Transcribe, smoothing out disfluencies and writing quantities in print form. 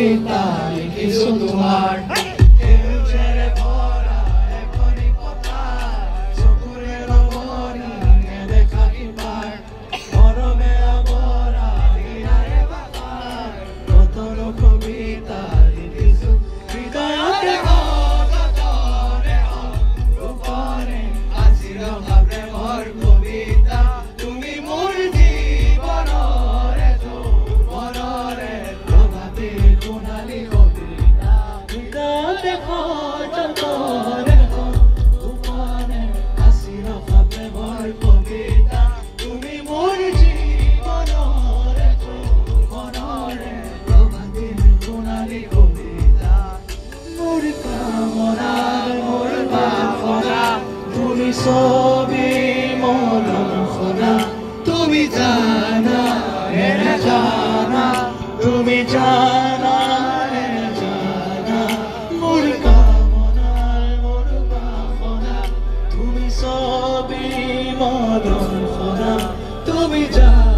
কবিতা লিখিছো তোমাৰ ছবি মনৰ খনা তুমি জানা এনে জানা তুমি জানা এনে জানা মোৰ কামনাৰ মোৰ বাসনা তুমি ছবি মনৰ খনা তুমি জানা